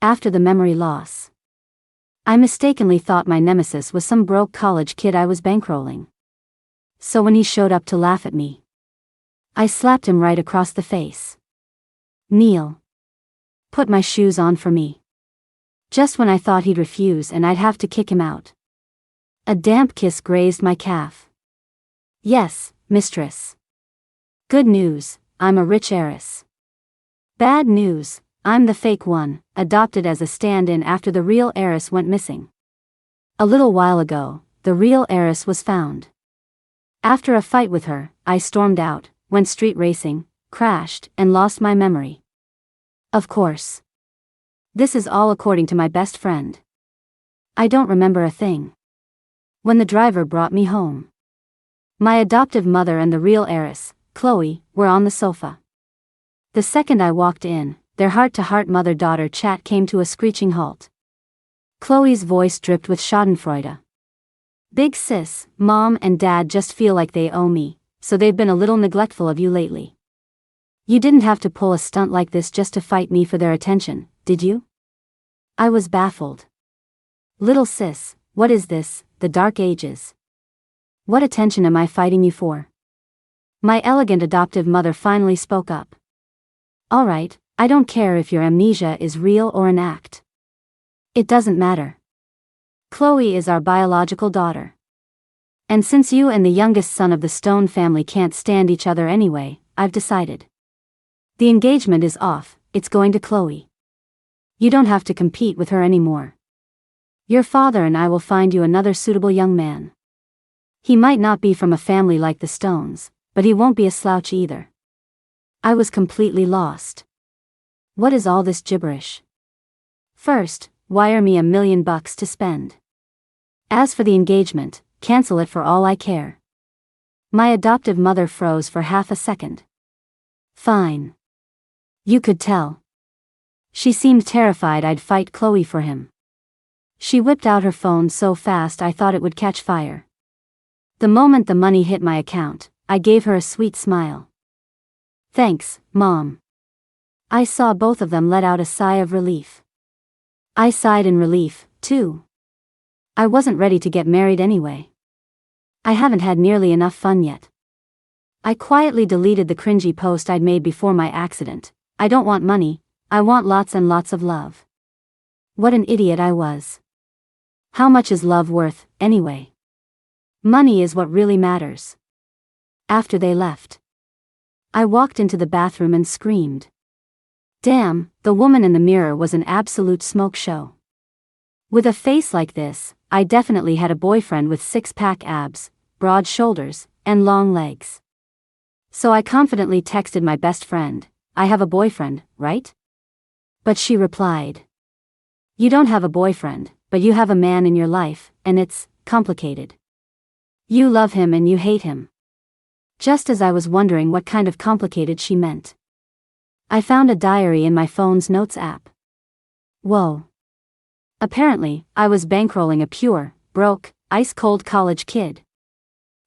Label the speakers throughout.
Speaker 1: After the memory loss, I mistakenly thought my nemesis was some broke college kid I was bankrolling. So when he showed up to laugh at me, I slapped him right across the face. Kneel. Put my shoes on for me. Just when I thought he'd refuse and I'd have to kick him out. A damp kiss grazed my calf. Yes, mistress. Good news, I'm a rich heiress. Bad news, I'm the fake one, adopted as a stand-in after the real heiress went missing. A little while ago, the real heiress was found. After a fight with her, I stormed out, went street racing, crashed, and lost my memory. Of course. This is all according to my best friend. I don't remember a thing. When the driver brought me home, my adoptive mother and the real heiress, Chloe, were on the sofa. The second I walked in, their heart-to-heart mother-daughter chat came to a screeching halt. Chloe's voice dripped with schadenfreude. Big sis, mom and dad just feel like they owe me, so they've been a little neglectful of you lately. You didn't have to pull a stunt like this just to fight me for their attention, did you? I was baffled. Little sis, what is this, the Dark Ages? What attention am I fighting you for? My elegant adoptive mother finally spoke up. All right, I don't care if your amnesia is real or an act. It doesn't matter. Chloe is our biological daughter. And since you and the youngest son of the Stone family can't stand each other anyway, I've decided. The engagement is off, it's going to Chloe. You don't have to compete with her anymore. Your father and I will find you another suitable young man. He might not be from a family like the Stones, but he won't be a slouch either. I was completely lost. What is all this gibberish? First, wire me $1 million to spend. As for the engagement, cancel it for all I care. My adoptive mother froze for half a second. Fine. You could tell. She seemed terrified I'd fight Chloe for him. She whipped out her phone so fast I thought it would catch fire. The moment the money hit my account, I gave her a sweet smile. Thanks, Mom. I saw both of them let out a sigh of relief. I sighed in relief, too. I wasn't ready to get married anyway. I haven't had nearly enough fun yet. I quietly deleted the cringy post I'd made before my accident. I don't want money, I want lots and lots of love. What an idiot I was. How much is love worth, anyway? Money is what really matters. After they left, I walked into the bathroom and screamed. Damn, the woman in the mirror was an absolute smoke show. With a face like this, I definitely had a boyfriend with six-pack abs, broad shoulders, and long legs. So I confidently texted my best friend, I have a boyfriend, right? But she replied, you don't have a boyfriend, but you have a man in your life, and it's complicated. You love him and you hate him. Just as I was wondering what kind of complicated she meant, I found a diary in my phone's notes app. Whoa. Apparently, I was bankrolling a pure, broke, ice-cold college kid.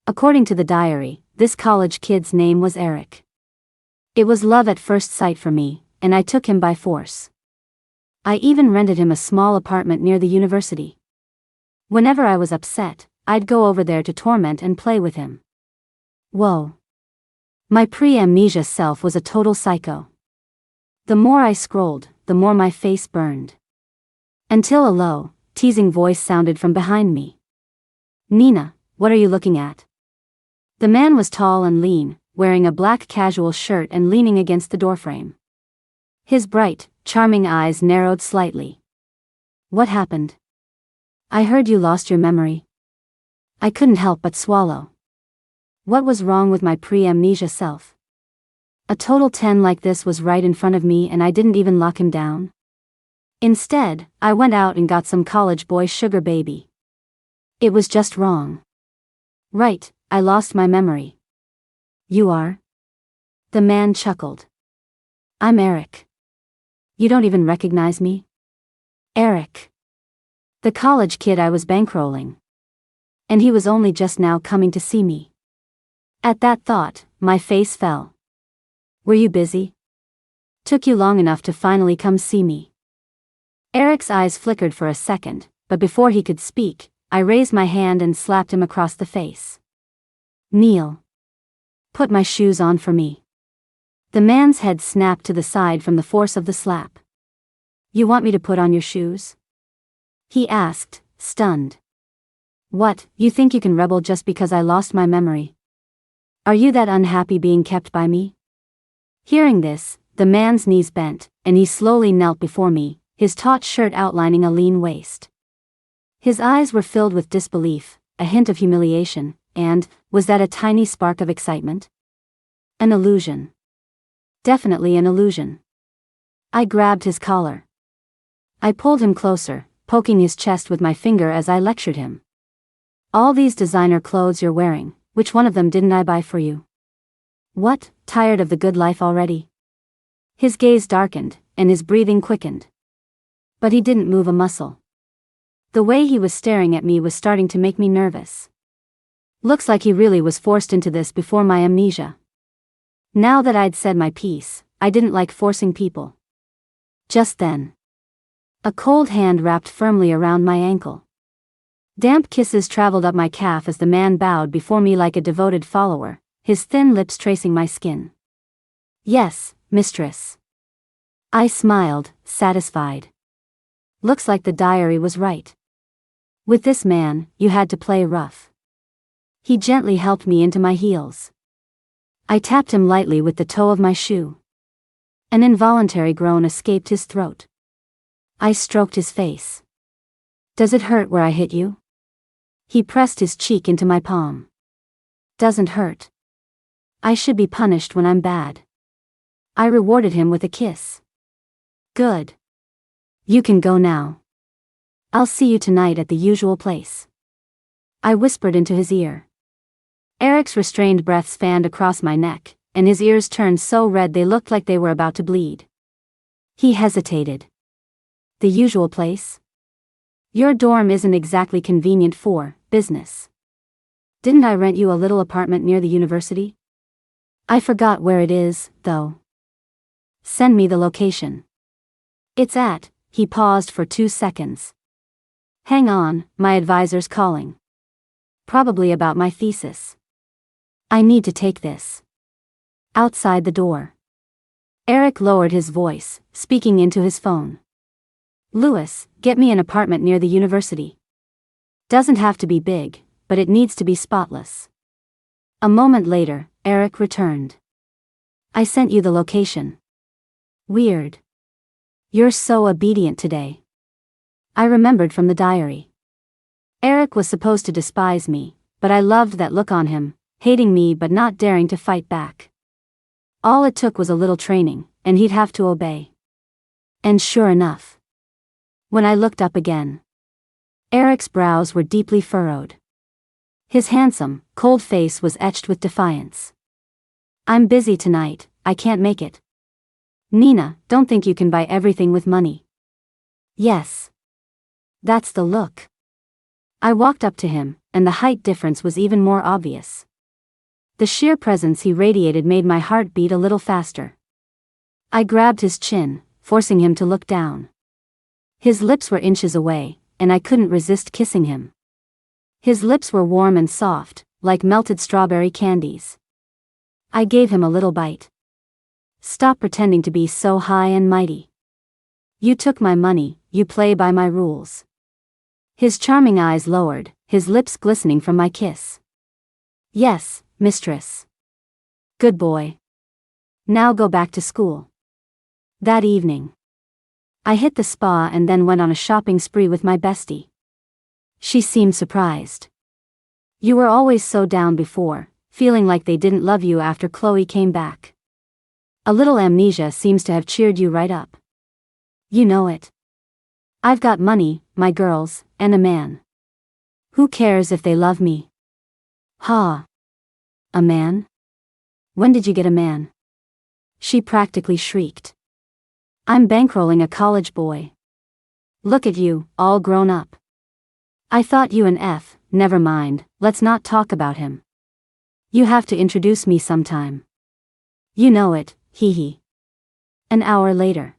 Speaker 1: According to the diary, this college kid's name was Eric. It was love at first sight for me, and I took him by force. I even rented him a small apartment near the university. Whenever I was upset, I'd go over there to torment and play with him. Whoa. My pre-amnesia self was a total psycho. The more I scrolled, the more my face burned. Until a low, teasing voice sounded from behind me. Nina, what are you looking at? The man was tall and lean, wearing a black casual shirt and leaning against the doorframe. His bright, charming eyes narrowed slightly. What happened? I heard you lost your memory. I couldn't help but swallow. What was wrong with my pre-amnesia self? A total 10 like this was right in front of me and I didn't even lock him down. Instead, I went out and got some college boy sugar baby. It was just wrong. Right, I lost my memory. You are? The man chuckled. I'm Eric. You don't even recognize me? Eric. The college kid I was bankrolling. And he was only just now coming to see me. At that thought, my face fell. Were you busy? Took you long enough to finally come see me. Eric's eyes flickered for a second, but before he could speak, I raised my hand and slapped him across the face. Kneel. Put my shoes on for me. The man's head snapped to the side from the force of the slap. You want me to put on your shoes? He asked, stunned. What, you think you can rebel just because I lost my memory? Are you that unhappy being kept by me? Hearing this, the man's knees bent, and he slowly knelt before me, his taut shirt outlining a lean waist. His eyes were filled with disbelief, a hint of humiliation, and, was that a tiny spark of excitement? An illusion. Definitely an illusion. I grabbed his collar. I pulled him closer, poking his chest with my finger as I lectured him. All these designer clothes you're wearing, which one of them didn't I buy for you? What, tired of the good life already? His gaze darkened, and his breathing quickened. But he didn't move a muscle. The way he was staring at me was starting to make me nervous. Looks like he really was forced into this before my amnesia. Now that I'd said my piece, I didn't like forcing people. Just then, a cold hand wrapped firmly around my ankle. Damp kisses traveled up my calf as the man bowed before me like a devoted follower, his thin lips tracing my skin. Yes, mistress. I smiled, satisfied. Looks like the diary was right. With this man, you had to play rough. He gently helped me into my heels. I tapped him lightly with the toe of my shoe. An involuntary groan escaped his throat. I stroked his face. Does it hurt where I hit you? He pressed his cheek into my palm. Doesn't hurt. I should be punished when I'm bad. I rewarded him with a kiss. Good. You can go now. I'll see you tonight at the usual place. I whispered into his ear. Eric's restrained breaths fanned across my neck, and his ears turned so red they looked like they were about to bleed. He hesitated. The usual place? Your dorm isn't exactly convenient for business. Didn't I rent you a little apartment near the university? I forgot where it is, though. Send me the location. It's at, he paused for 2 seconds. Hang on, my advisor's calling. Probably about my thesis. I need to take this. Outside the door. Eric lowered his voice, speaking into his phone. Lewis, get me an apartment near the university. Doesn't have to be big, but it needs to be spotless. A moment later, Eric returned. I sent you the location. Weird. You're so obedient today. I remembered from the diary. Eric was supposed to despise me, but I loved that look on him, hating me but not daring to fight back. All it took was a little training, and he'd have to obey. And sure enough, when I looked up again, Eric's brows were deeply furrowed. His handsome, cold face was etched with defiance. I'm busy tonight, I can't make it. Nina, don't think you can buy everything with money. Yes. That's the look. I walked up to him, and the height difference was even more obvious. The sheer presence he radiated made my heart beat a little faster. I grabbed his chin, forcing him to look down. His lips were inches away, and I couldn't resist kissing him. His lips were warm and soft, like melted strawberry candies. I gave him a little bite. Stop pretending to be so high and mighty. You took my money, you play by my rules. His charming eyes lowered, his lips glistening from my kiss. Yes, mistress. Good boy. Now go back to school. That evening, I hit the spa and then went on a shopping spree with my bestie. She seemed surprised. You were always so down before, feeling like they didn't love you after Chloe came back. A little amnesia seems to have cheered you right up. You know it. I've got money, my girls, and a man. Who cares if they love me? Ha. A man? When did you get a man? She practically shrieked. I'm bankrolling a college boy. Look at you, all grown up. I thought you an F, never mind, let's not talk about him. You have to introduce me sometime. You know it, hee hee. An hour later.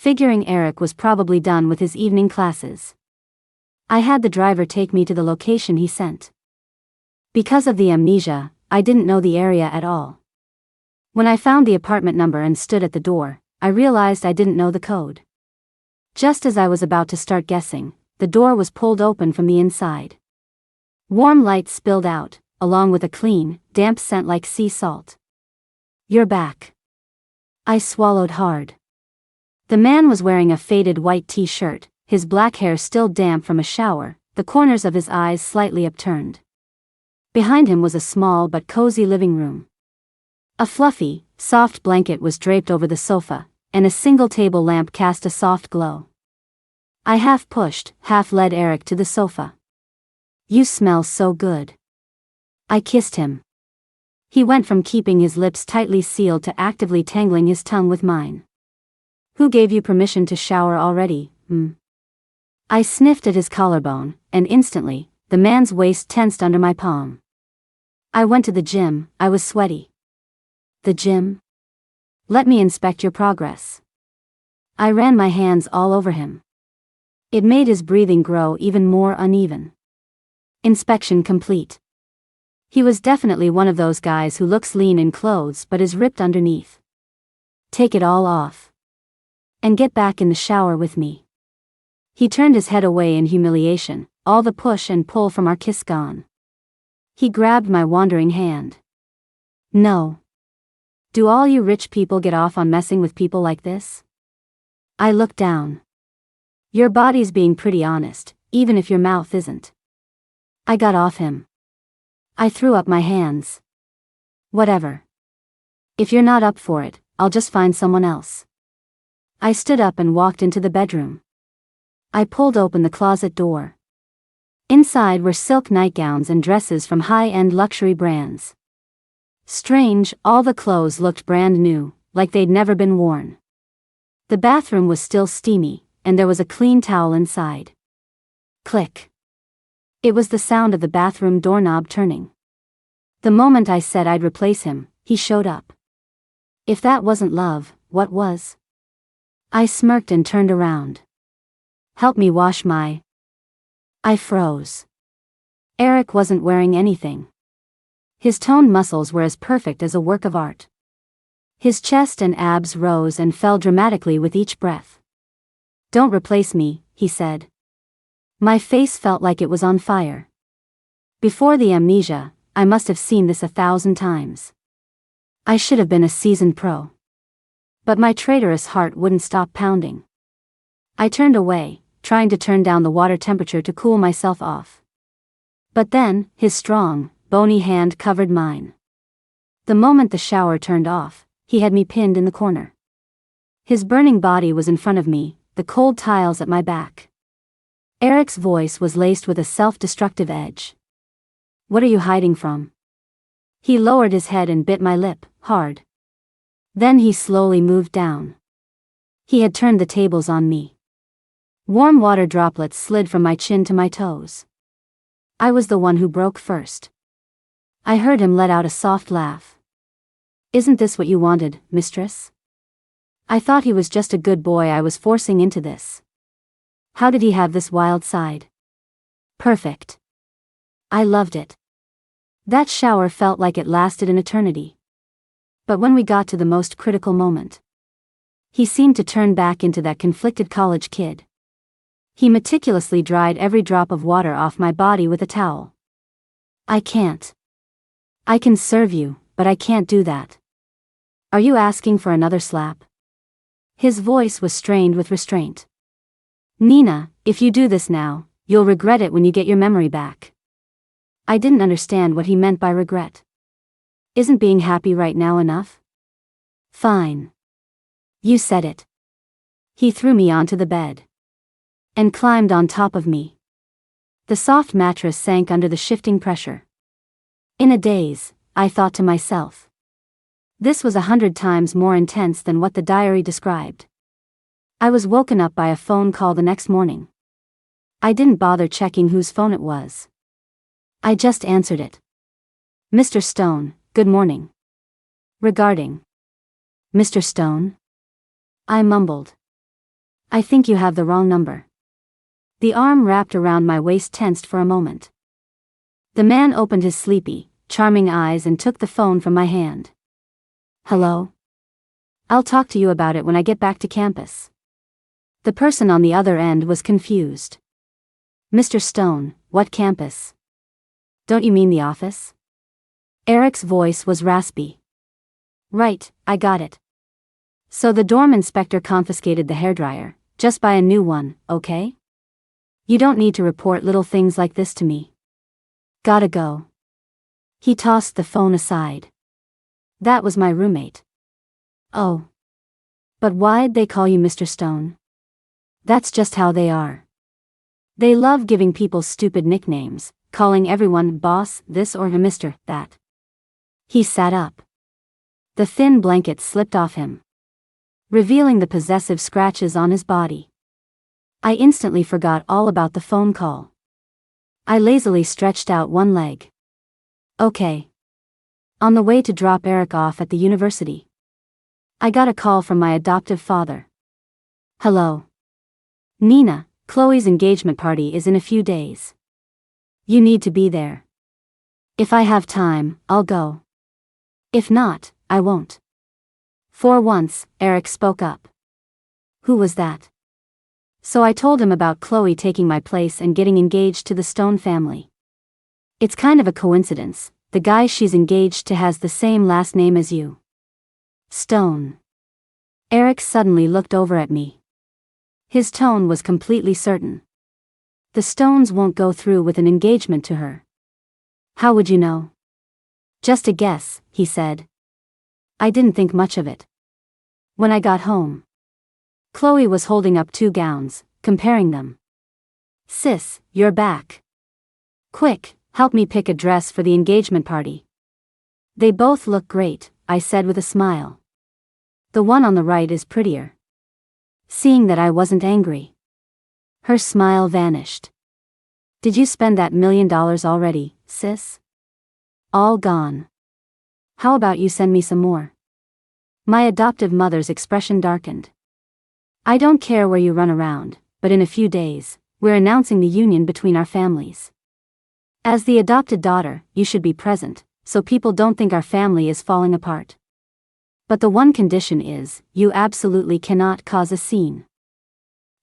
Speaker 1: figuring Eric was probably done with his evening classes. I had the driver take me to the location he sent. Because of the amnesia, I didn't know the area at all. When I found the apartment number and stood at the door, I realized I didn't know the code. Just as I was about to start guessing, the door was pulled open from the inside. Warm light spilled out, along with a clean, damp scent like sea salt. "You're back." I swallowed hard. The man was wearing a faded white t-shirt, his black hair still damp from a shower, the corners of his eyes slightly upturned. Behind him was a small but cozy living room. A fluffy, soft blanket was draped over the sofa, and a single table lamp cast a soft glow. I half pushed, half led Eric to the sofa. "You smell so good." I kissed him. He went from keeping his lips tightly sealed to actively tangling his tongue with mine. "Who gave you permission to shower already, I sniffed at his collarbone, and instantly, the man's waist tensed under my palm. "I went to the gym, I was sweaty." "The gym? Let me inspect your progress." I ran my hands all over him. It made his breathing grow even more uneven. Inspection complete. He was definitely one of those guys who looks lean in clothes but is ripped underneath. "Take it all off. And get back in the shower with me." He turned his head away in humiliation, all the push and pull from our kiss gone. He grabbed my wandering hand. "No. Do all you rich people get off on messing with people like this?" I looked down. "Your body's being pretty honest, even if your mouth isn't." I got off him. I threw up my hands. "Whatever. If you're not up for it, I'll just find someone else." I stood up and walked into the bedroom. I pulled open the closet door. Inside were silk nightgowns and dresses from high-end luxury brands. Strange, all the clothes looked brand new, like they'd never been worn. The bathroom was still steamy, and there was a clean towel inside. Click. It was the sound of the bathroom doorknob turning. The moment I said I'd replace him, he showed up. If that wasn't love, what was? I smirked and turned around. "Help me wash my..." I froze. Eric wasn't wearing anything. His toned muscles were as perfect as a work of art. His chest and abs rose and fell dramatically with each breath. "Don't replace me," he said. My face felt like it was on fire. Before the amnesia, I must have seen this 1,000 times. I should have been a seasoned pro. But my traitorous heart wouldn't stop pounding. I turned away, trying to turn down the water temperature to cool myself off. But then, his strong, bony hand covered mine. The moment the shower turned off, he had me pinned in the corner. His burning body was in front of me, the cold tiles at my back. Eric's voice was laced with a self-destructive edge. "What are you hiding from?" He lowered his head and bit my lip, hard. Then he slowly moved down. He had turned the tables on me. Warm water droplets slid from my chin to my toes. I was the one who broke first. I heard him let out a soft laugh. "Isn't this what you wanted, mistress?" I thought he was just a good boy I was forcing into this. How did he have this wild side? Perfect. I loved it. That shower felt like it lasted an eternity. But when we got to the most critical moment, he seemed to turn back into that conflicted college kid. He meticulously dried every drop of water off my body with a towel. "I can't. I can serve you, but I can't do that." "Are you asking for another slap?" His voice was strained with restraint. "Nina, if you do this now, you'll regret it when you get your memory back." I didn't understand what he meant by regret. Isn't being happy right now enough? Fine. You said it. He threw me onto the bed and climbed on top of me. The soft mattress sank under the shifting pressure. In a daze, I thought to myself. This was 100 times more intense than what the diary described. I was woken up by a phone call the next morning. I didn't bother checking whose phone it was. I just answered it. "Mr. Stone, good morning." "Regarding?" "Mr. Stone?" I mumbled. I think you have the wrong number. The arm wrapped around my waist tensed for a moment. The man opened his sleepy, charming eyes and took the phone from my hand. Hello? I'll talk to you about it when I get back to campus. The person on the other end was confused. Mr. Stone, what campus? Don't you mean the office? Eric's voice was raspy. Right, I got it. So the dorm inspector confiscated the hairdryer. Just buy a new one, okay? You don't need to report little things like this to me. Gotta go. He tossed the phone aside. That was my roommate. Oh. But why'd they call you Mr. Stone? That's just how they are. They love giving people stupid nicknames, calling everyone boss this or Mr. that. He sat up. The thin blanket slipped off him, revealing the possessive scratches on his body. I instantly forgot all about the phone call. I lazily stretched out one leg. Okay. On the way to drop Eric off at the university, I got a call from my adoptive father. Hello. Nina, Chloe's engagement party is in a few days. You need to be there. If I have time, I'll go. If not, I won't. For once, Eric spoke up. Who was that? So I told him about Chloe taking my place and getting engaged to the Stone family. It's kind of a coincidence, the guy she's engaged to has the same last name as you. Stone. Eric suddenly looked over at me. His tone was completely certain. The Stones won't go through with an engagement to her. How would you know? Just a guess, he said. I didn't think much of it. When I got home, Chloe was holding up 2 gowns, comparing them. Sis, you're back. Quick, help me pick a dress for the engagement party. They both look great, I said with a smile. The one on the right is prettier. Seeing that I wasn't angry, her smile vanished. Did you spend that $1 million already, sis? All gone. How about you send me some more? My adoptive mother's expression darkened. I don't care where you run around, but in a few days, we're announcing the union between our families. As the adopted daughter, you should be present, so people don't think our family is falling apart. But the one condition is, you absolutely cannot cause a scene.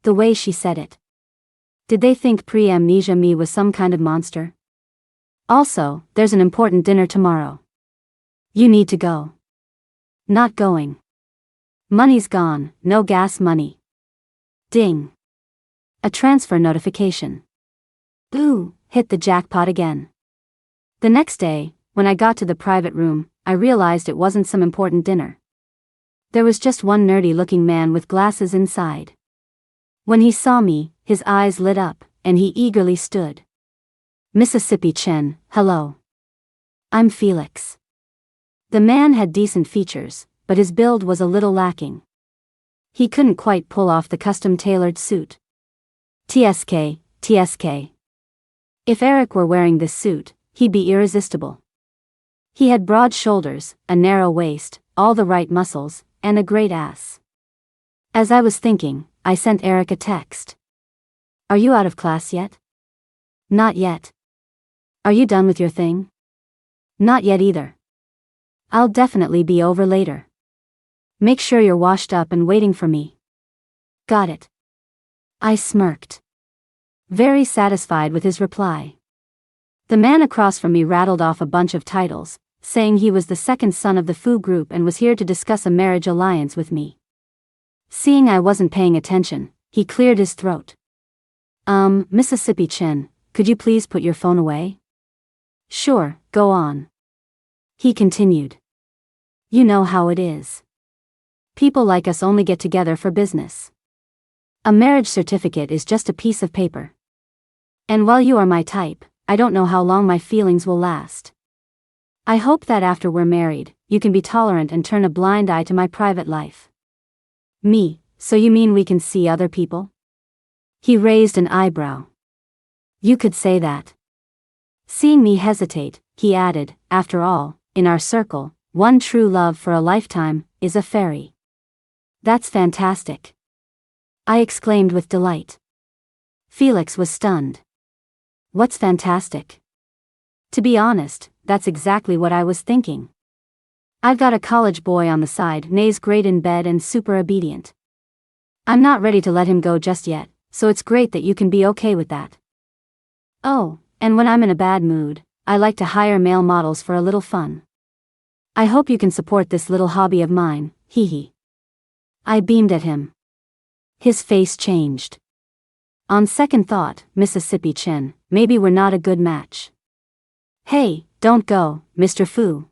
Speaker 1: The way she said it. Did they think pre-amnesia me was some kind of monster? Also, there's an important dinner tomorrow. You need to go. Not going. Money's gone, no gas money. Ding. A transfer notification. Ooh, hit the jackpot again. The next day, when I got to the private room, I realized it wasn't some important dinner. There was just one nerdy-looking man with glasses inside. When he saw me, his eyes lit up, and he eagerly stood. Mississippi Chen, hello. I'm Felix. The man had decent features, but his build was a little lacking. He couldn't quite pull off the custom-tailored suit. TSK. If Eric were wearing this suit, he'd be irresistible. He had broad shoulders, a narrow waist, all the right muscles, and a great ass. As I was thinking, I sent Eric a text. Are you out of class yet? Not yet. Are you done with your thing? Not yet either. I'll definitely be over later. Make sure you're washed up and waiting for me. Got it. I smirked. Very satisfied with his reply. The man across from me rattled off a bunch of titles, saying he was the second son of the Fu group and was here to discuss a marriage alliance with me. Seeing I wasn't paying attention, he cleared his throat. Mississippi Chen, could you please put your phone away? Sure, go on. He continued. You know how it is. People like us only get together for business. A marriage certificate is just a piece of paper. And while you are my type, I don't know how long my feelings will last. I hope that after we're married, you can be tolerant and turn a blind eye to my private life. Me, so you mean we can see other people? He raised an eyebrow. You could say that. Seeing me hesitate, he added, after all, in our circle, one true love for a lifetime is a fairy. That's fantastic. I exclaimed with delight. Felix was stunned. What's fantastic? To be honest, that's exactly what I was thinking. I've got a college boy on the side, Nay's great in bed and super obedient. I'm not ready to let him go just yet, so it's great that you can be okay with that. Oh, and when I'm in a bad mood, I like to hire male models for a little fun. I hope you can support this little hobby of mine, hee hee. I beamed at him. His face changed. On second thought, Mississippi Chin, maybe we're not a good match. Hey, don't go, Mr. Fu.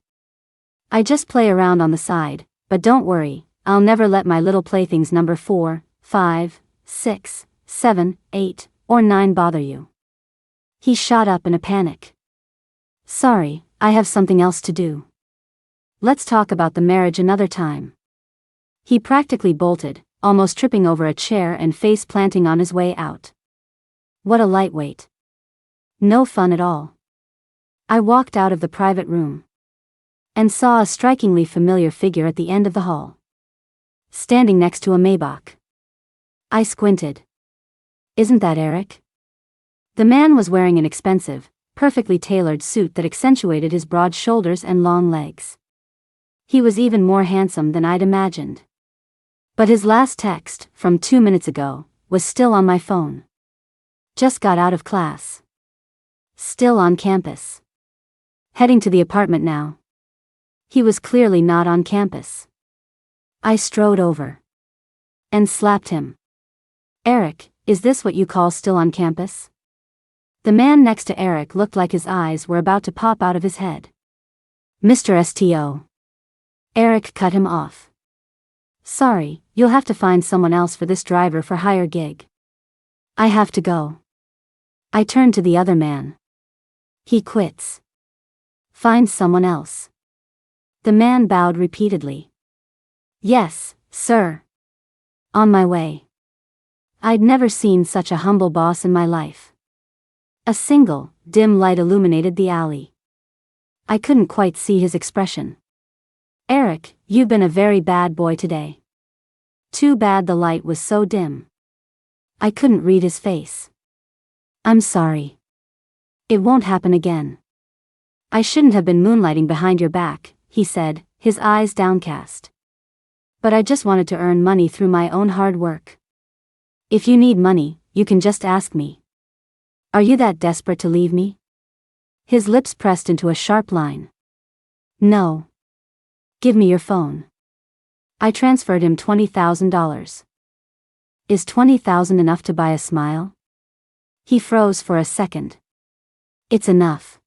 Speaker 1: I just play around on the side, but don't worry, I'll never let my little playthings number 4, 5, 6, 7, 8, or 9 bother you. He shot up in a panic. Sorry, I have something else to do. Let's talk about the marriage another time. He practically bolted, almost tripping over a chair and face planting on his way out. What a lightweight. No fun at all. I walked out of the private room and saw a strikingly familiar figure at the end of the hall, standing next to a Maybach. I squinted. Isn't that Eric? The man was wearing an expensive, perfectly tailored suit that accentuated his broad shoulders and long legs. He was even more handsome than I'd imagined. But his last text, from 2 minutes ago, was still on my phone. Just got out of class. Still on campus. Heading to the apartment now. He was clearly not on campus. I strode over and slapped him. Eric, is this what you call still on campus? The man next to Eric looked like his eyes were about to pop out of his head. Mr. STO. Eric cut him off. Sorry, you'll have to find someone else for this driver for hire gig. I have to go. I turned to the other man. He quits. Find someone else. The man bowed repeatedly. Yes, sir. On my way. I'd never seen such a humble boss in my life. A single, dim light illuminated the alley. I couldn't quite see his expression. Eric, you've been a very bad boy today. Too bad the light was so dim. I couldn't read his face. I'm sorry. It won't happen again. I shouldn't have been moonlighting behind your back, he said, his eyes downcast. But I just wanted to earn money through my own hard work. If you need money, you can just ask me. Are you that desperate to leave me? His lips pressed into a sharp line. No. Give me your phone. I transferred him $20,000. Is $20,000 enough to buy a smile? He froze for a second. It's enough.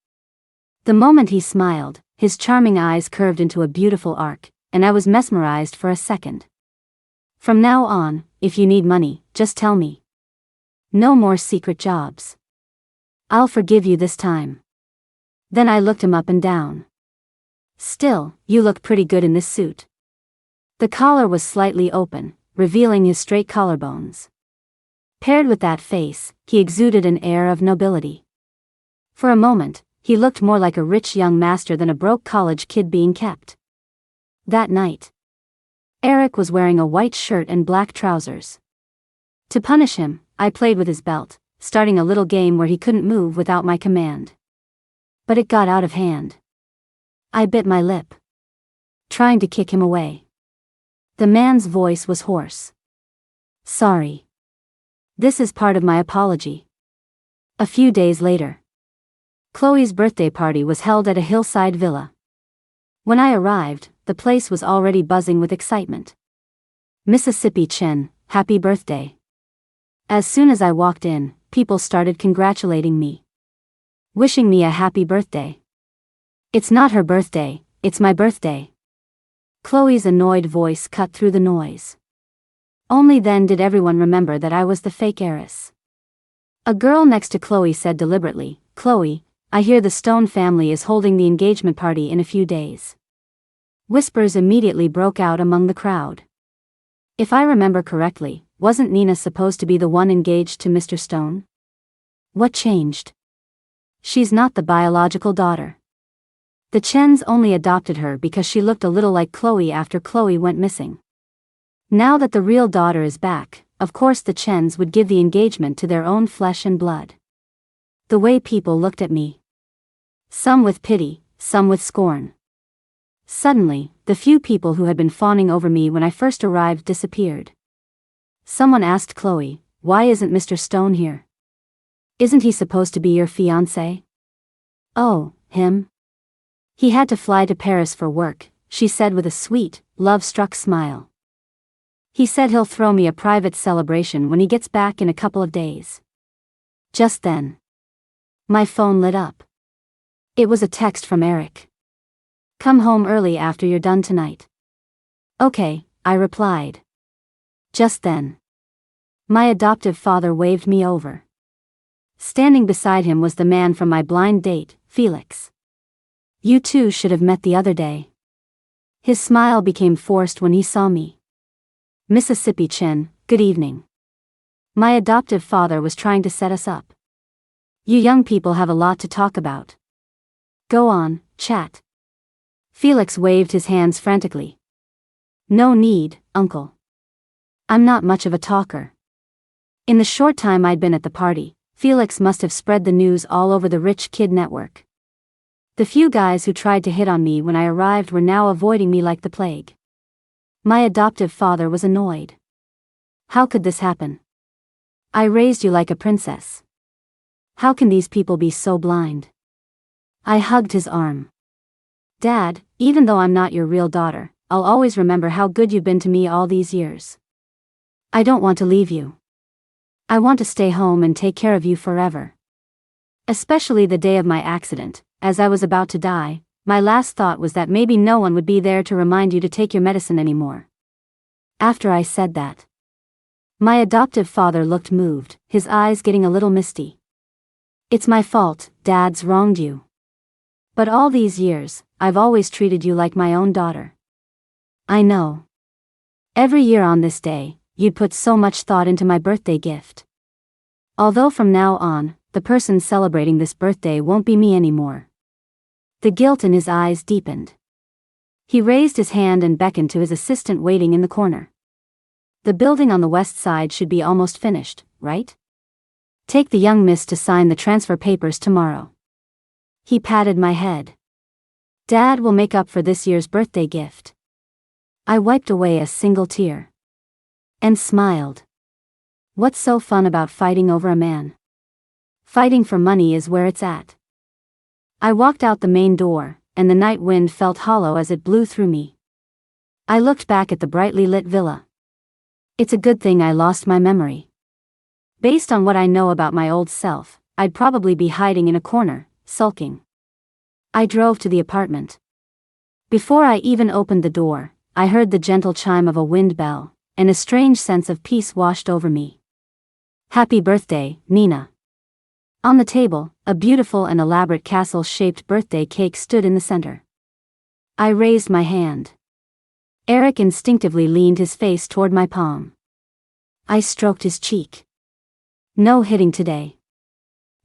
Speaker 1: The moment he smiled, his charming eyes curved into a beautiful arc, and I was mesmerized for a second. From now on, if you need money, just tell me. No more secret jobs. I'll forgive you this time. Then I looked him up and down. Still, you look pretty good in this suit. The collar was slightly open, revealing his straight collarbones. Paired with that face, he exuded an air of nobility. For a moment, he looked more like a rich young master than a broke college kid being kept. That night, Eric was wearing a white shirt and black trousers. To punish him, I played with his belt, starting a little game where he couldn't move without my command. But it got out of hand. I bit my lip, trying to kick him away. The man's voice was hoarse. Sorry. This is part of my apology. A few days later, Chloe's birthday party was held at a hillside villa. When I arrived, the place was already buzzing with excitement. Mississippi Chen, happy birthday. As soon as I walked in, people started congratulating me, wishing me a happy birthday. It's not her birthday, it's my birthday. Chloe's annoyed voice cut through the noise. Only then did everyone remember that I was the fake heiress. A girl next to Chloe said deliberately, Chloe, I hear the Stone family is holding the engagement party in a few days. Whispers immediately broke out among the crowd. If I remember correctly, wasn't Nina supposed to be the one engaged to Mr. Stone? What changed? She's not the biological daughter. The Chens only adopted her because she looked a little like Chloe after Chloe went missing. Now that the real daughter is back, of course the Chens would give the engagement to their own flesh and blood. The way people looked at me. Some with pity, some with scorn. Suddenly, the few people who had been fawning over me when I first arrived disappeared. Someone asked Chloe, "Why isn't Mr. Stone here? Isn't he supposed to be your fiancé?" "Oh, him? He had to fly to Paris for work," she said with a sweet, love-struck smile. "He said he'll throw me a private celebration when he gets back in a couple of days." Just then, my phone lit up. It was a text from Eric. "Come home early after you're done tonight." "Okay," I replied. Just then, my adoptive father waved me over. Standing beside him was the man from my blind date, Felix. "You two should have met the other day." His smile became forced when he saw me. "Mississippi Chin, good evening." My adoptive father was trying to set us up. "You young people have a lot to talk about. Go on, chat." Felix waved his hands frantically. "No need, uncle. I'm not much of a talker." In the short time I'd been at the party, Felix must have spread the news all over the rich kid network. The few guys who tried to hit on me when I arrived were now avoiding me like the plague. My adoptive father was annoyed. "How could this happen? I raised you like a princess. How can these people be so blind?" I hugged his arm. "Dad, even though I'm not your real daughter, I'll always remember how good you've been to me all these years. I don't want to leave you. I want to stay home and take care of you forever. Especially the day of my accident, as I was about to die, my last thought was that maybe no one would be there to remind you to take your medicine anymore." After I said that, my adoptive father looked moved, his eyes getting a little misty. "It's my fault, Dad's wronged you. But all these years, I've always treated you like my own daughter. I know. Every year on this day, you'd put so much thought into my birthday gift. Although from now on, the person celebrating this birthday won't be me anymore." The guilt in his eyes deepened. He raised his hand and beckoned to his assistant waiting in the corner. "The building on the west side should be almost finished, right? Take the young miss to sign the transfer papers tomorrow." He patted my head. "Dad will make up for this year's birthday gift." I wiped away a single tear. And smiled. What's so fun about fighting over a man? Fighting for money is where it's at. I walked out the main door, and the night wind felt hollow as it blew through me. I looked back at the brightly lit villa. It's a good thing I lost my memory. Based on what I know about my old self, I'd probably be hiding in a corner, sulking. I drove to the apartment. Before I even opened the door, I heard the gentle chime of a wind bell, and a strange sense of peace washed over me. "Happy birthday, Nina." On the table, a beautiful and elaborate castle-shaped birthday cake stood in the center. I raised my hand. Eric instinctively leaned his face toward my palm. I stroked his cheek. "No hitting today.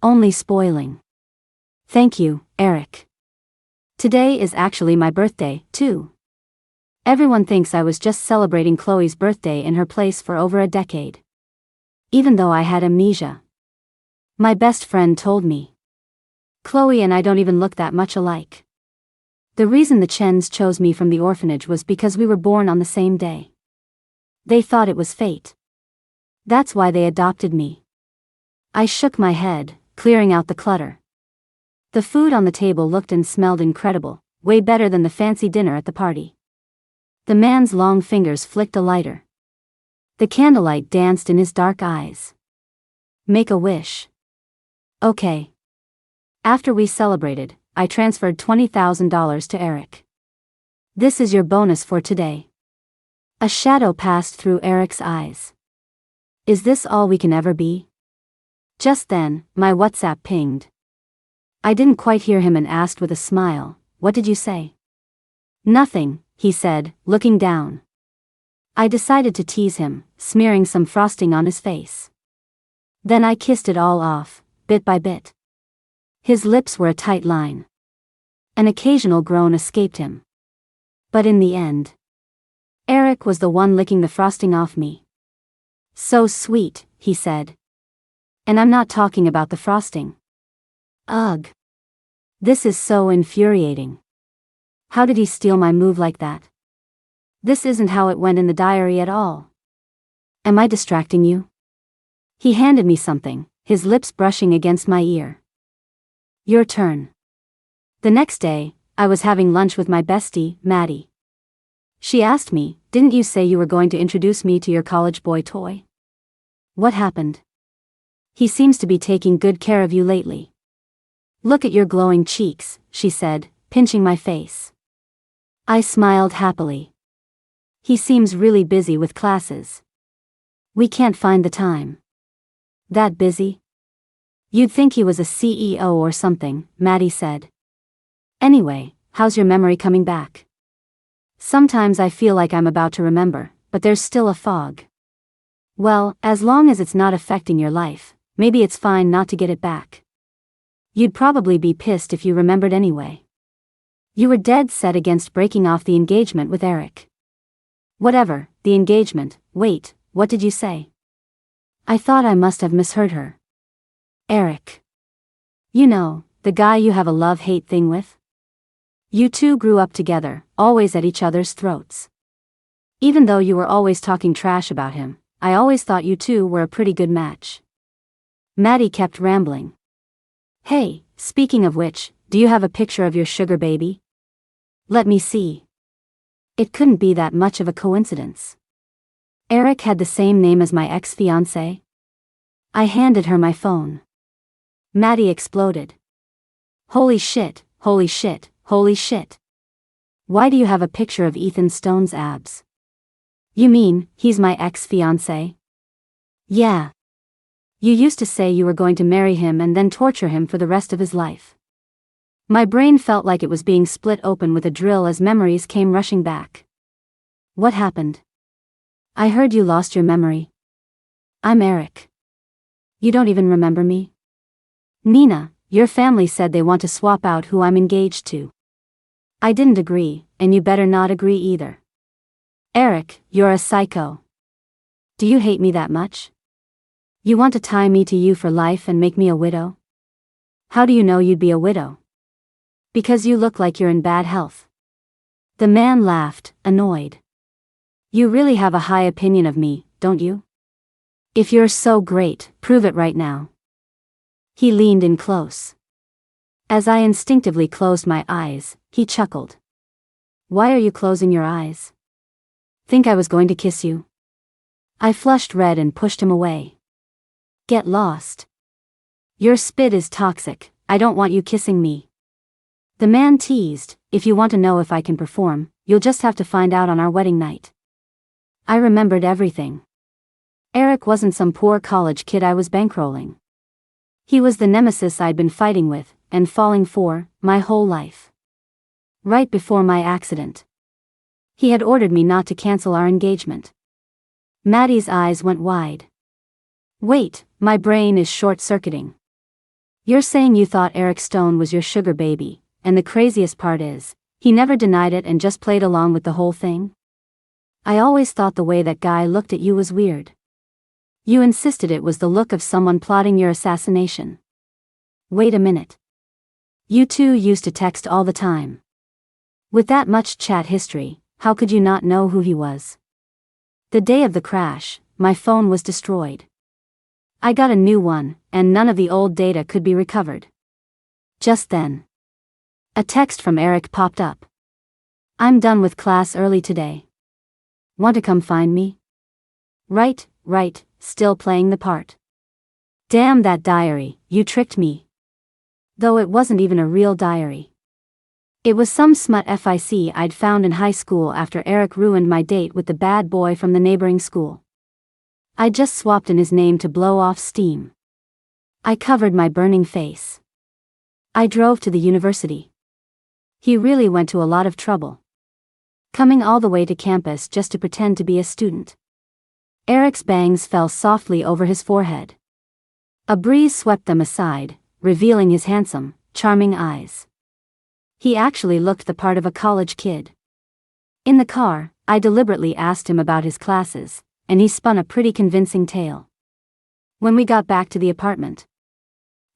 Speaker 1: Only spoiling." "Thank you, Eric. Today is actually my birthday, too." Everyone thinks I was just celebrating Chloe's birthday in her place for over a decade. Even though I had amnesia. My best friend told me. Chloe and I don't even look that much alike. The reason the Chens chose me from the orphanage was because we were born on the same day. They thought it was fate. That's why they adopted me. I shook my head, clearing out the clutter. The food on the table looked and smelled incredible, way better than the fancy dinner at the party. The man's long fingers flicked a lighter. The candlelight danced in his dark eyes. "Make a wish." "Okay." After we celebrated, I transferred $20,000 to Eric. "This is your bonus for today." A shadow passed through Eric's eyes. "Is this all we can ever be?" Just then, my WhatsApp pinged. I didn't quite hear him and asked with a smile, "What did you say?" "Nothing," he said, looking down. I decided to tease him, smearing some frosting on his face. Then I kissed it all off, bit by bit. His lips were a tight line. An occasional groan escaped him. But in the end, Eric was the one licking the frosting off me. So sweet, he said. And I'm not talking about the frosting. Ugh. This is so infuriating. How did he steal my move like that? This isn't how it went in the diary at all. Am I distracting you? He handed me something, his lips brushing against my ear. Your turn. The next day, I was having lunch with my bestie, Maddie. She asked me, didn't you say you were going to introduce me to your college boy toy? What happened? He seems to be taking good care of you lately. Look at your glowing cheeks, she said, pinching my face. I smiled happily. He seems really busy with classes. We can't find the time. That busy? You'd think he was a CEO or something, Maddie said. Anyway, how's your memory coming back? Sometimes I feel like I'm about to remember, but there's still a fog. Well, as long as it's not affecting your life, maybe it's fine not to get it back. You'd probably be pissed if you remembered anyway. You were dead set against breaking off the engagement with Eric. Whatever, the engagement, wait, what did you say? I thought I must have misheard her. Eric. You know, the guy you have a love-hate thing with? You two grew up together, always at each other's throats. Even though you were always talking trash about him, I always thought you two were a pretty good match. Maddie kept rambling. Hey, speaking of which, do you have a picture of your sugar baby? Let me see. It couldn't be that much of a coincidence. Eric had the same name as my ex-fiancé. I handed her my phone. Maddie exploded. Holy shit, holy shit, holy shit. Why do you have a picture of Ethan Stone's abs? You mean, he's my ex-fiancé? Yeah. You used to say you were going to marry him and then torture him for the rest of his life. My brain felt like it was being split open with a drill as memories came rushing back. What happened? I heard you lost your memory. I'm Eric. You don't even remember me? Nina, your family said they want to swap out who I'm engaged to. I didn't agree, and you better not agree either. Eric, you're a psycho. Do you hate me that much? You want to tie me to you for life and make me a widow? How do you know you'd be a widow? Because you look like you're in bad health. The man laughed, annoyed. You really have a high opinion of me, don't you? If you're so great, prove it right now. He leaned in close. As I instinctively closed my eyes, he chuckled. Why are you closing your eyes? Think I was going to kiss you? I flushed red and pushed him away. Get lost. Your spit is toxic, I don't want you kissing me. The man teased, if you want to know if I can perform, you'll just have to find out on our wedding night. I remembered everything. Eric wasn't some poor college kid I was bankrolling. He was the nemesis I'd been fighting with, and falling for, my whole life. Right before my accident. He had ordered me not to cancel our engagement. Maddie's eyes went wide. Wait, my brain is short-circuiting. You're saying you thought Eric Stone was your sugar baby, and the craziest part is, he never denied it and just played along with the whole thing? I always thought the way that guy looked at you was weird. You insisted it was the look of someone plotting your assassination. Wait a minute. You two used to text all the time. With that much chat history, how could you not know who he was? The day of the crash, my phone was destroyed. I got a new one, and none of the old data could be recovered. Just then, a text from Eric popped up. I'm done with class early today. Want to come find me? Right, still playing the part. Damn that diary, you tricked me. Though it wasn't even a real diary. It was some smut FIC I'd found in high school after Eric ruined my date with the bad boy from the neighboring school. I just swapped in his name to blow off steam. I covered my burning face. I drove to the university. He really went to a lot of trouble. Coming all the way to campus just to pretend to be a student. Eric's bangs fell softly over his forehead. A breeze swept them aside, revealing his handsome, charming eyes. He actually looked the part of a college kid. In the car, I deliberately asked him about his classes, and he spun a pretty convincing tale. When we got back to the apartment,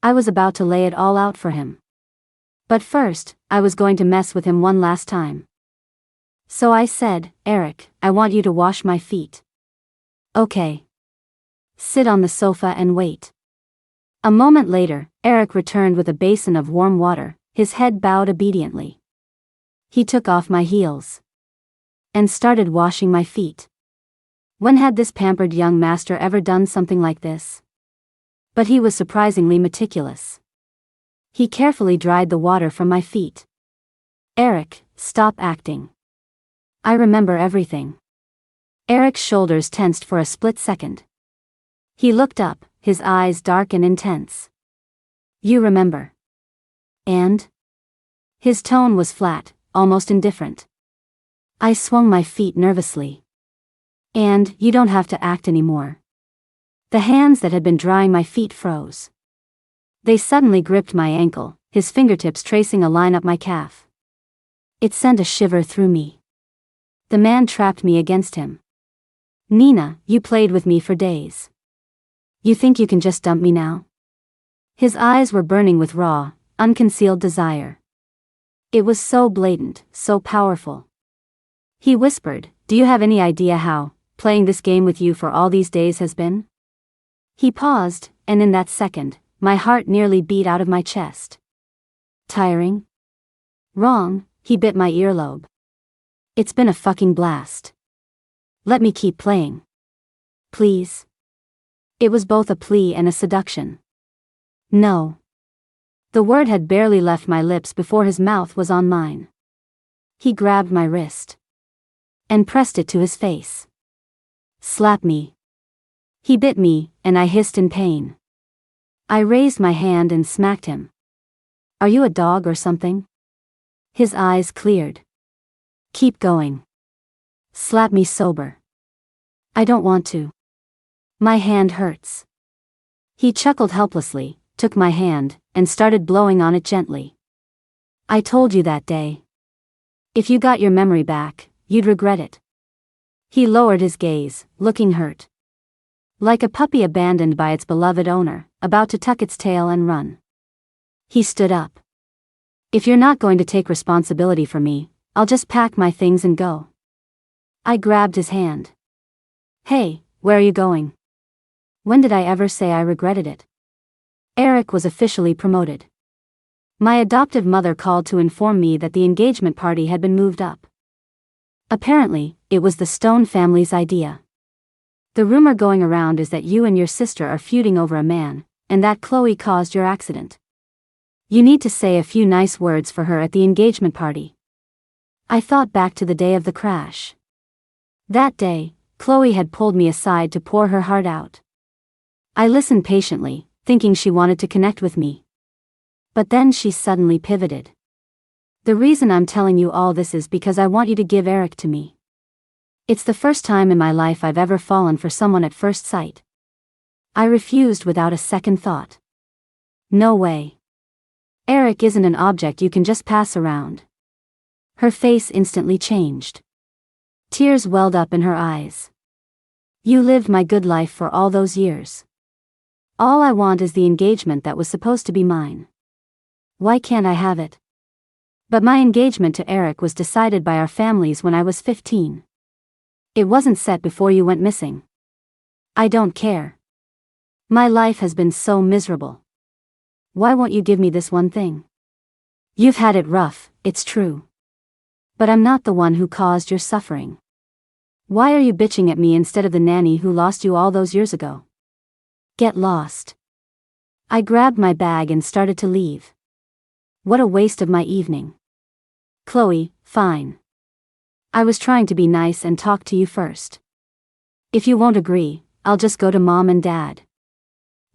Speaker 1: I was about to lay it all out for him. But first, I was going to mess with him one last time. So I said, "Eric, I want you to wash my feet." "Okay. Sit on the sofa and wait." A moment later, Eric returned with a basin of warm water, his head bowed obediently. He took off my heels and started washing my feet. When had this pampered young master ever done something like this? But he was surprisingly meticulous. He carefully dried the water from my feet. "Eric, stop acting. I remember everything." Eric's shoulders tensed for a split second. He looked up, his eyes dark and intense. "You remember?" "And?" His tone was flat, almost indifferent. I swung my feet nervously. "And you don't have to act anymore." The hands that had been drying my feet froze. They suddenly gripped my ankle, his fingertips tracing a line up my calf. It sent a shiver through me. The man trapped me against him. "Nina, you played with me for days. You think you can just dump me now?" His eyes were burning with raw, unconcealed desire. It was so blatant, so powerful. He whispered, "Do you have any idea how playing this game with you for all these days has been?" He paused, and in that second, my heart nearly beat out of my chest. "Tiring?" "Wrong," he bit my earlobe. "It's been a fucking blast. Let me keep playing. Please." It was both a plea and a seduction. "No." The word had barely left my lips before his mouth was on mine. He grabbed my wrist and pressed it to his face. "Slap me." He bit me, and I hissed in pain. I raised my hand and smacked him. "Are you a dog or something?" His eyes cleared. "Keep going. Slap me sober." "I don't want to. My hand hurts." He chuckled helplessly, took my hand, and started blowing on it gently. "I told you that day. If you got your memory back, you'd regret it." He lowered his gaze, looking hurt. Like a puppy abandoned by its beloved owner, about to tuck its tail and run. He stood up. "If you're not going to take responsibility for me, I'll just pack my things and go." I grabbed his hand. "Hey, where are you going?" When did I ever say I regretted it? Eric was officially promoted. My adoptive mother called to inform me that the engagement party had been moved up. Apparently, it was the Stone family's idea. "The rumor going around is that you and your sister are feuding over a man, and that Chloe caused your accident. You need to say a few nice words for her at the engagement party." I thought back to the day of the crash. That day, Chloe had pulled me aside to pour her heart out. I listened patiently, thinking she wanted to connect with me. But then she suddenly pivoted. "The reason I'm telling you all this is because I want you to give Eric to me. It's the first time in my life I've ever fallen for someone at first sight." I refused without a second thought. "No way. Eric isn't an object you can just pass around." Her face instantly changed. Tears welled up in her eyes. "You lived my good life for all those years. All I want is the engagement that was supposed to be mine. Why can't I have it?" But my engagement to Eric was decided by our families when I was 15. It wasn't set before you went missing. I don't care. My life has been so miserable. Why won't you give me this one thing? You've had it rough, it's true. But I'm not the one who caused your suffering. Why are you bitching at me instead of the nanny who lost you all those years ago? Get lost." I grabbed my bag and started to leave. What a waste of my evening. "Chloe, fine. I was trying to be nice and talk to you first. If you won't agree, I'll just go to Mom and Dad.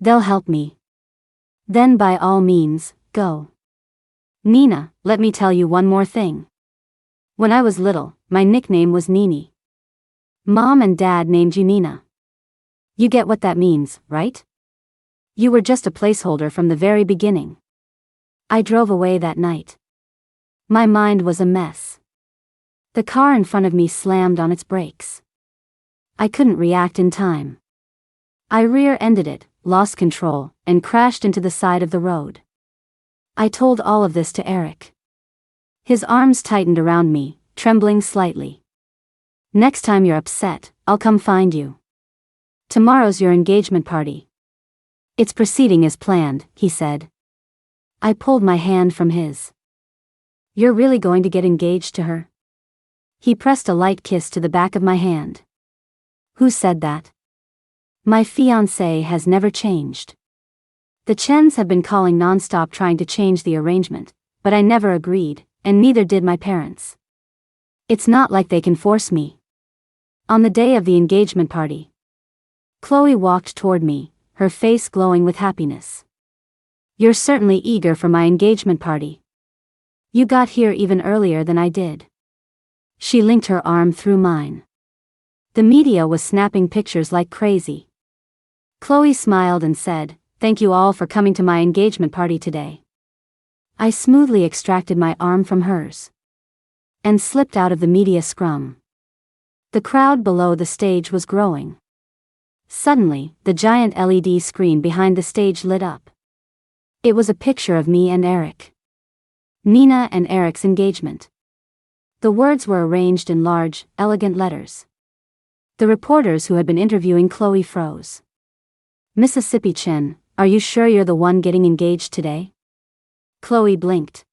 Speaker 1: They'll help me. Then by all means, go. Nina, let me tell you one more thing. When I was little, my nickname was Nini. Mom and Dad named you Nina. You get what that means, right? You were just a placeholder from the very beginning." I drove away that night. My mind was a mess. The car in front of me slammed on its brakes. I couldn't react in time. I rear-ended it, lost control, and crashed into the side of the road. I told all of this to Eric. His arms tightened around me, trembling slightly. Next time you're upset, I'll come find you. Tomorrow's your engagement party. It's proceeding as planned, he said. I pulled my hand from his. You're really going to get engaged to her? He pressed a light kiss to the back of my hand. Who said that? My fiancé has never changed. The Chens have been calling non-stop trying to change the arrangement, but I never agreed, and neither did my parents. It's not like they can force me. On the day of the engagement party, Chloe walked toward me, her face glowing with happiness. You're certainly eager for my engagement party. You got here even earlier than I did. She linked her arm through mine. The media was snapping pictures like crazy. Chloe smiled and said, "Thank you all for coming to my engagement party today." I smoothly extracted my arm from hers and slipped out of the media scrum. The crowd below the stage was growing. Suddenly, the giant LED screen behind the stage lit up. It was a picture of me and Eric. Nina and Eric's engagement. The words were arranged in large, elegant letters. The reporters who had been interviewing Chloe froze. "Mississippi Chen, are you sure you're the one getting engaged today?" Chloe blinked.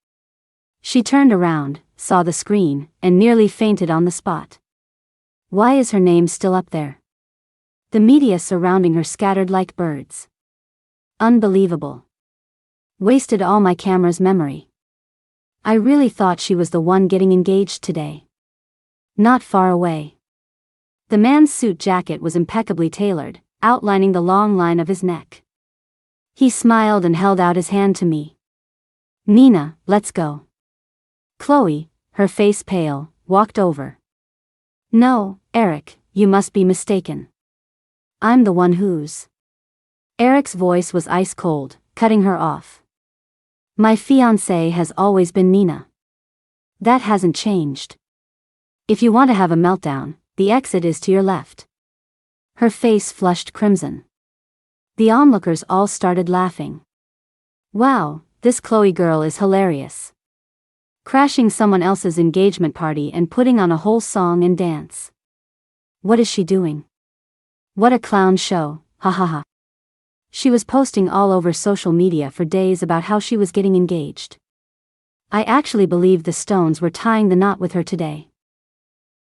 Speaker 1: She turned around, saw the screen, and nearly fainted on the spot. Why is her name still up there? The media surrounding her scattered like birds. Unbelievable. Wasted all my camera's memory. I really thought she was the one getting engaged today. Not far away. The man's suit jacket was impeccably tailored, outlining the long line of his neck. He smiled and held out his hand to me. "Nina, let's go." Chloe, her face pale, walked over. "No, Eric, you must be mistaken. I'm the one who's..." Eric's voice was ice cold, cutting her off. "My fiancée has always been Nina. That hasn't changed. If you want to have a meltdown, the exit is to your left." Her face flushed crimson. The onlookers all started laughing. Wow, this Chloe girl is hilarious. Crashing someone else's engagement party and putting on a whole song and dance. What is she doing? What a clown show, ha ha ha. She was posting all over social media for days about how she was getting engaged. I actually believed the Stones were tying the knot with her today.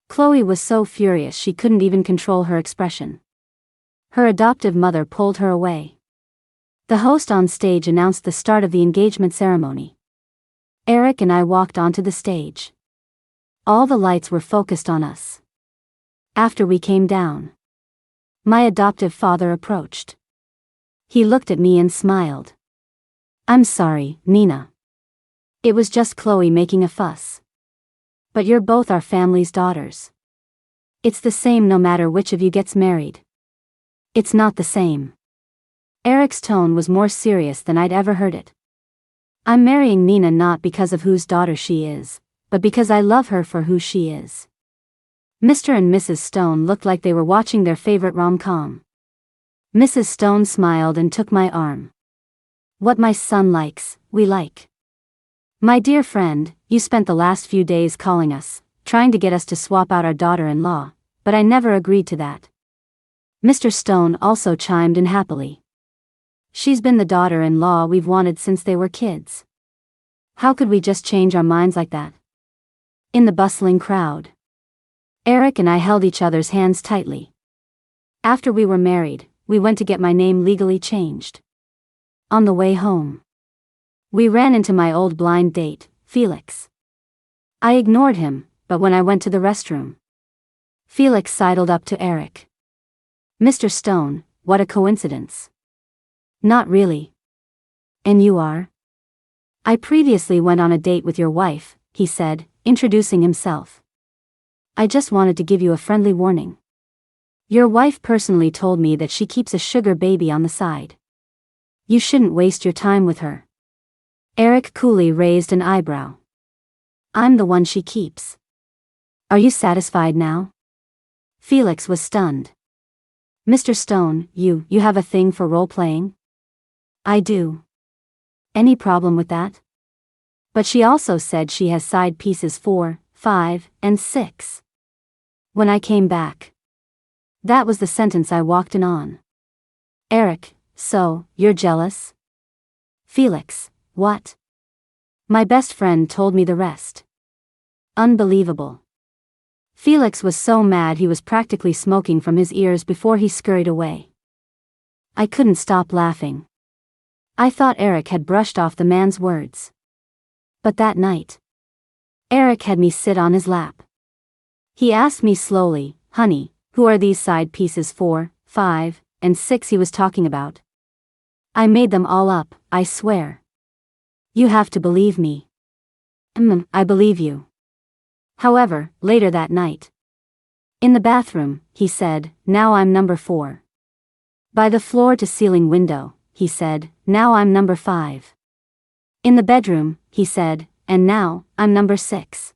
Speaker 1: Chloe was so furious she couldn't even control her expression. Her adoptive mother pulled her away. The host on stage announced the start of the engagement ceremony. Eric and I walked onto the stage. All the lights were focused on us. After we came down, my adoptive father approached. He looked at me and smiled. "I'm sorry, Nina. It was just Chloe making a fuss. But you're both our family's daughters. It's the same no matter which of you gets married." "It's not the same." Eric's tone was more serious than I'd ever heard it. "I'm marrying Nina not because of whose daughter she is, but because I love her for who she is." Mr. and Mrs. Stone looked like they were watching their favorite rom-com. Mrs. Stone smiled and took my arm. "What my son likes, we like. My dear friend, you spent the last few days calling us, trying to get us to swap out our daughter-in-law, but I never agreed to that." Mr. Stone also chimed in happily. "She's been the daughter-in-law we've wanted since they were kids. How could we just change our minds like that?" In the bustling crowd, Eric and I held each other's hands tightly. After we were married, we went to get my name legally changed. On the way home, we ran into my old blind date, Felix. I ignored him, but when I went to the restroom, Felix sidled up to Eric. "Mr. Stone, what a coincidence." "Not really." "And you are?" "I previously went on a date with your wife," he said, introducing himself. "I just wanted to give you a friendly warning. Your wife personally told me that she keeps a sugar baby on the side. You shouldn't waste your time with her." Eric coolly raised an eyebrow. "I'm the one she keeps. Are you satisfied now?" Felix was stunned. Mr. Stone, you have a thing for role-playing? I do. Any problem with that? But she also said she has side pieces 4, 5, and 6. When I came back. That was the sentence I walked in on. Eric, so, you're jealous? Felix, what? My best friend told me the rest. Unbelievable. Felix was so mad he was practically smoking from his ears before he scurried away. I couldn't stop laughing. I thought Eric had brushed off the man's words. But that night, Eric had me sit on his lap. He asked me slowly, honey, who are these side pieces 4, 5, and 6 he was talking about? I made them all up, I swear. You have to believe me. I believe you. However, later that night, in the bathroom, he said, now I'm number 4. By the floor-to-ceiling window, he said, now I'm number 5. In the bedroom, he said, and now, I'm number 6.